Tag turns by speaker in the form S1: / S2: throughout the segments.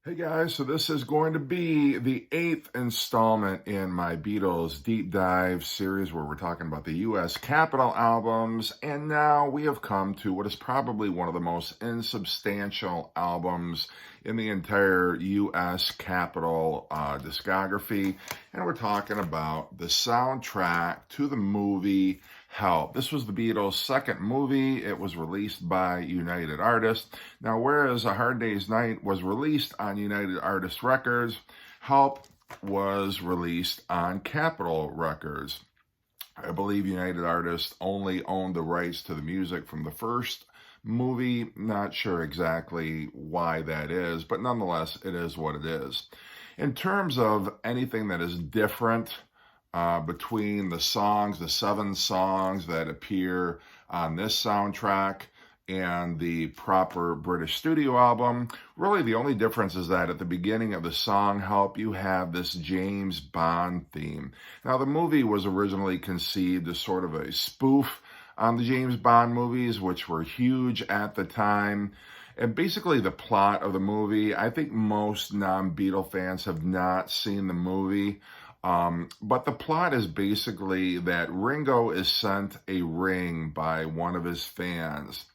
S1: Hey guys, so this is going to be the eighth installment in my Beatles deep dive series where we're talking about the US Capitol albums. And now we have come to what is probably one of the most insubstantial albums in the entire US Capitol discography. And we're talking about the soundtrack to the movie Help. This was the Beatles' second movie. It was released by United Artists. Now, whereas A Hard Day's Night was released on United Artists Records, Help was released on Capitol Records. I believe United Artists only owned the rights to the music from the first movie. Not sure exactly why that is, but nonetheless, it is what it is. In terms of anything that is different between the songs, the 7 songs that appear on this soundtrack and the proper British studio album, really the only difference is that at the beginning of the song Help, you have this James Bond theme. Now, the movie was originally conceived as sort of a spoof on the James Bond movies, which were huge at the time. And basically the plot of the movie, I think most non-Beatle fans have not seen the movie. But the plot is basically that Ringo is sent a ring by one of his fans.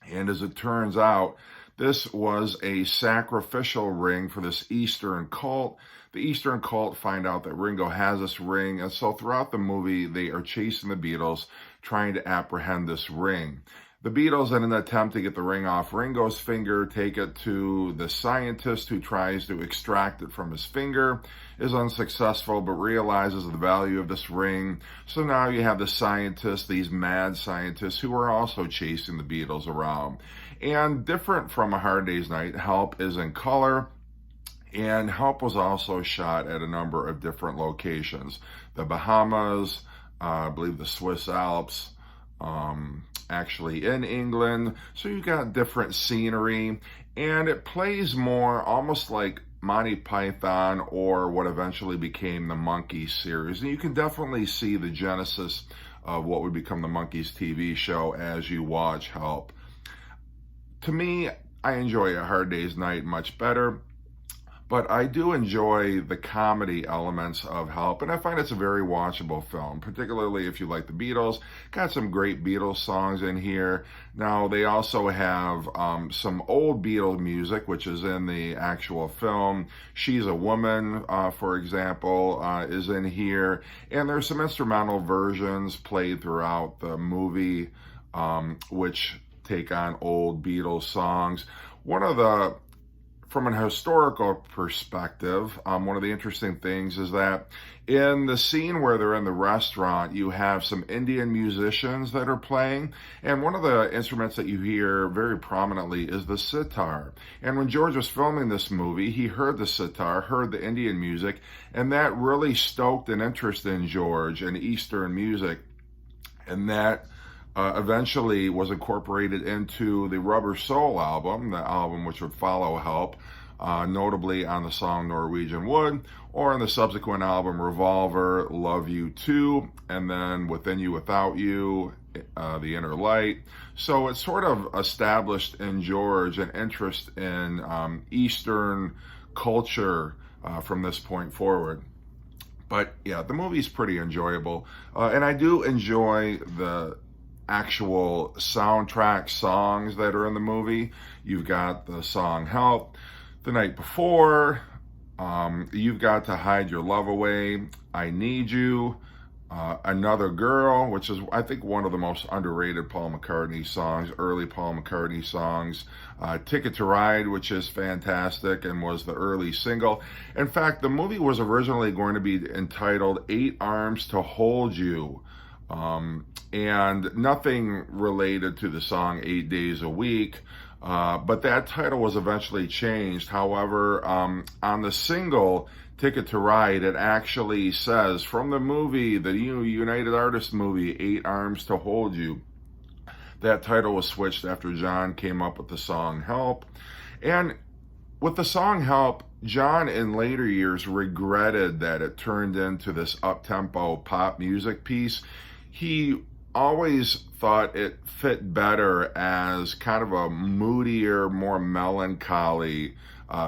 S1: And as it turns out, this was a sacrificial ring for this Eastern cult. The Eastern cult find out that Ringo has this ring, and so throughout the movie, they are chasing the Beatles, trying to apprehend this ring. The Beatles, in an attempt to get the ring off Ringo's finger, take it to the scientist who tries to extract it from his finger, is unsuccessful, but realizes the value of this ring. So now you have the scientists, these mad scientists, who are also chasing the Beatles around. And different from A Hard Day's Night, Help is in color. And Help was also shot at a number of different locations. The Bahamas, I believe the Swiss Alps, actually in England. So you got different scenery, and it plays more almost like Monty Python or what eventually became the Monkees series. And you can definitely see the genesis of what would become the Monkees TV show as you watch Help. To me, I enjoy A Hard Day's Night much better, but I do enjoy the comedy elements of Help, and I find it's a very watchable film, particularly if you like the Beatles. Got some great Beatles songs in here. Now, they also have some old Beatles music, which is in the actual film. She's a Woman, for example, is in here. And there's some instrumental versions played throughout the movie, which take on old Beatles songs. From an historical perspective, one of the interesting things is that in the scene where they're in the restaurant, you have some Indian musicians that are playing, and one of the instruments that you hear very prominently is the sitar. And when George was filming this movie, he heard the sitar, heard the Indian music, and that really stoked an interest in George and Eastern music, and that eventually was incorporated into the Rubber Soul album, the album which would follow Help, notably on the song Norwegian Wood, or on the subsequent album Revolver, Love You Too, and then Within You Without You, The Inner Light. So it sort of established in George an interest in Eastern culture from this point forward. But yeah, the movie's pretty enjoyable, and I do enjoy the actual soundtrack songs that are in the movie. You've got the song Help, The Night Before, You've Got to Hide Your Love Away, I Need You, Another Girl, which is, I think, one of the most underrated Paul McCartney songs, early Paul McCartney songs, Ticket to Ride, which is fantastic and was the early single. In fact, the movie was originally going to be entitled 8 Arms to Hold You, and nothing related to the song 8 Days a Week, but that title was eventually changed. However, on the single Ticket to Ride, it actually says from the movie, the United Artists movie, 8 Arms to Hold You. That title was switched after John came up with the song Help. And with the song Help, John in later years regretted that it turned into this up-tempo pop music piece. He always thought it fit better as kind of a moodier, more melancholy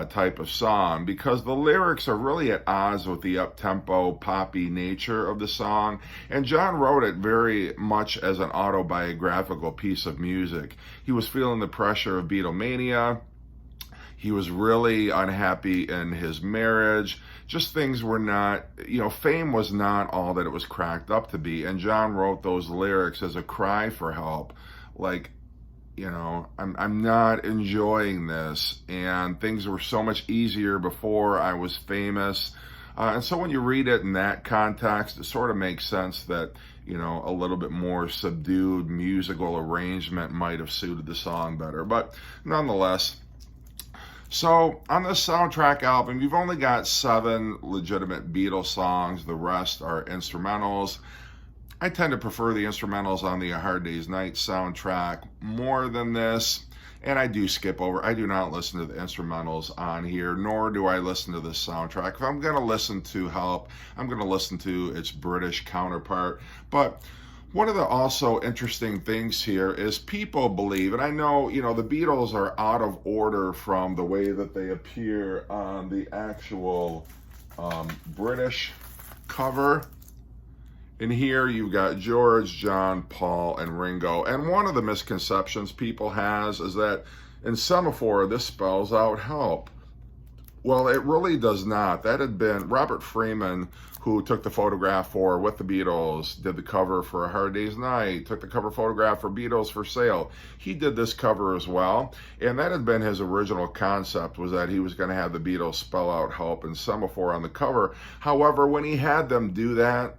S1: type of song, because the lyrics are really at odds with the up-tempo, poppy nature of the song. And John wrote it very much as an autobiographical piece of music. He was feeling the pressure of Beatlemania. He was really unhappy in his marriage. Just things were not, fame was not all that it was cracked up to be. And John wrote those lyrics as a cry for help. Like, I'm not enjoying this, and things were so much easier before I was famous. And so when you read it in that context, it sort of makes sense that, a little bit more subdued musical arrangement might have suited the song better. But nonetheless, so on this soundtrack album, you've only got 7 legitimate Beatles songs. The rest are instrumentals. I tend to prefer the instrumentals on the A Hard Day's Night soundtrack more than this, and I do skip over. I do not listen to the instrumentals on here, nor do I listen to this soundtrack. If I'm going to listen to Help, I'm going to listen to its British counterpart. But one of the also interesting things here is people believe, and I know, the Beatles are out of order from the way that they appear on the actual British cover. And here you've got George, John, Paul, and Ringo. And one of the misconceptions people has is that in Semaphore, this spells out help. Well, it really does not. That had been Robert Freeman, who took the photograph with the Beatles, did the cover for A Hard Day's Night, took the cover photograph for Beatles for Sale. He did this cover as well, and that had been his original concept, was that he was going to have the Beatles spell out help in Semaphore on the cover. However, when he had them do that,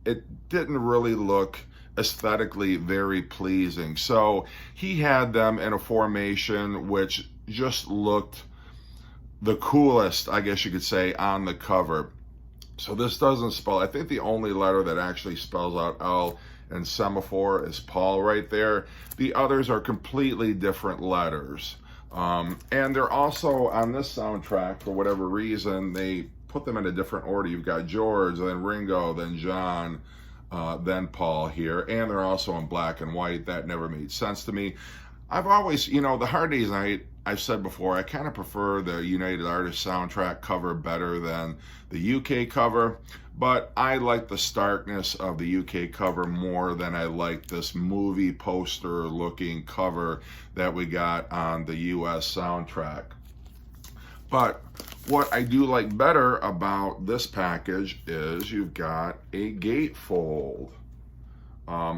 S1: it didn't really look aesthetically very pleasing. So he had them in a formation which just looked the coolest, I guess you could say, on the cover. So this doesn't spell, I think the only letter that actually spells out L in Semaphore is Paul right there. The others are completely different letters. And they're also on this soundtrack, for whatever reason, they put them in a different order. You've got George, then Ringo, then John, then Paul here. And they're also in black and white. That never made sense to me. I've always, the Hard Day's Night, I've said before, I kind of prefer the United Artists soundtrack cover better than the UK cover, but I like the starkness of the UK cover more than I like this movie poster looking cover that we got on the US soundtrack. But what I do like better about this package is you've got a gatefold.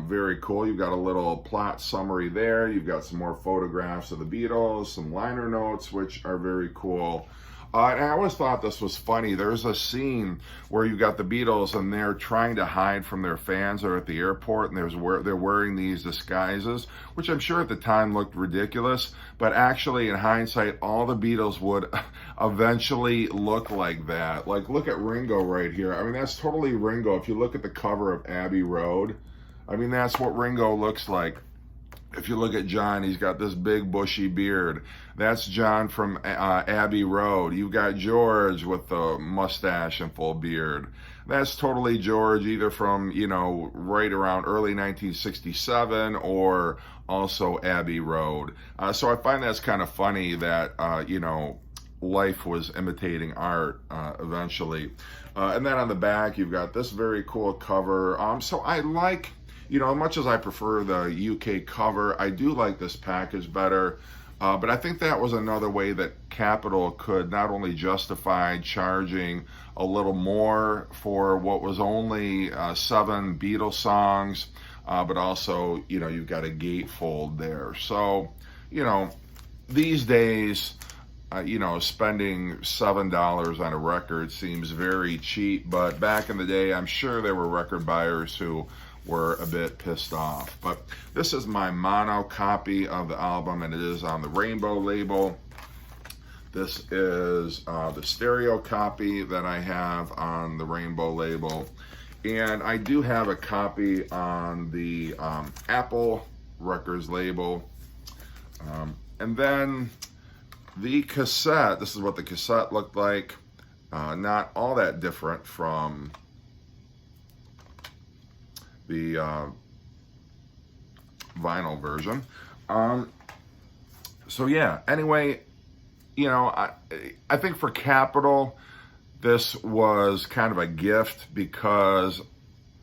S1: Very cool. You've got a little plot summary there. You've got some more photographs of the Beatles, some liner notes, which are very cool. And I always thought this was funny. There's a scene where you got the Beatles and they're trying to hide from their fans. They're at the airport and they're wearing these disguises, which I'm sure at the time looked ridiculous. But actually, in hindsight, all the Beatles would eventually look like that. Like, look at Ringo right here. I mean, that's totally Ringo. If you look at the cover of Abbey Road, I mean, that's what Ringo looks like. If you look at John, he's got this big bushy beard. That's John from Abbey Road. You've got George with the mustache and full beard. That's totally George, either from, right around early 1967 or also Abbey Road. So I find that's kind of funny that, life was imitating art eventually. And then on the back, you've got this very cool cover. So I like... much as I prefer the UK cover, I do like this package better. But I think that was another way that Capitol could not only justify charging a little more for what was only 7 Beatles songs, but also, you've got a gatefold there. So, these days, spending $7 on a record seems very cheap. But back in the day, I'm sure there were record buyers who were a bit pissed off. But this is my mono copy of the album, and it is on the Rainbow label. This is the stereo copy that I have on the Rainbow label. And I do have a copy on the Apple Records label. And then the cassette, this is what the cassette looked like. Not all that different from the vinyl version. So yeah, anyway, you know, I think for Capitol, this was kind of a gift because,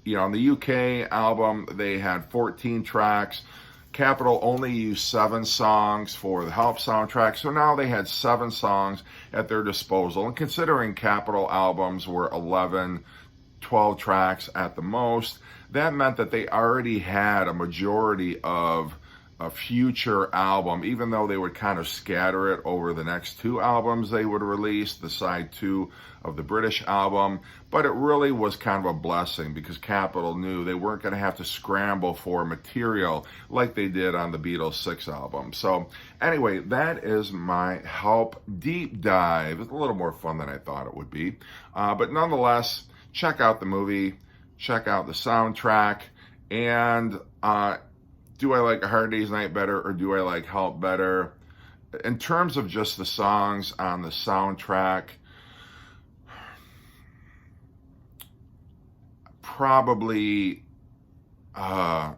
S1: you know, on the UK album, they had 14 tracks. Capitol only used 7 songs for the Help soundtrack, so now they had 7 songs at their disposal. And considering Capitol albums were 11, 12 tracks at the most, that meant that they already had a majority of a future album, even though they would kind of scatter it over the next 2 albums they would release, the side 2 of the British album. But it really was kind of a blessing because Capitol knew they weren't going to have to scramble for material like they did on the Beatles' 6th album. So anyway, that is my Help deep dive. It's a little more fun than I thought it would be. But nonetheless, check out the movie, check out the soundtrack, and do I like A Hard Day's Night better or do I like Help better? In terms of just the songs on the soundtrack, probably, I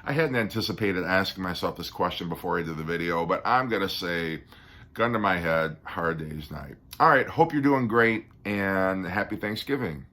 S1: hadn't anticipated asking myself this question before I did the video, but I'm going to say, gun to my head, Hard Day's Night. All right, hope you're doing great and happy Thanksgiving.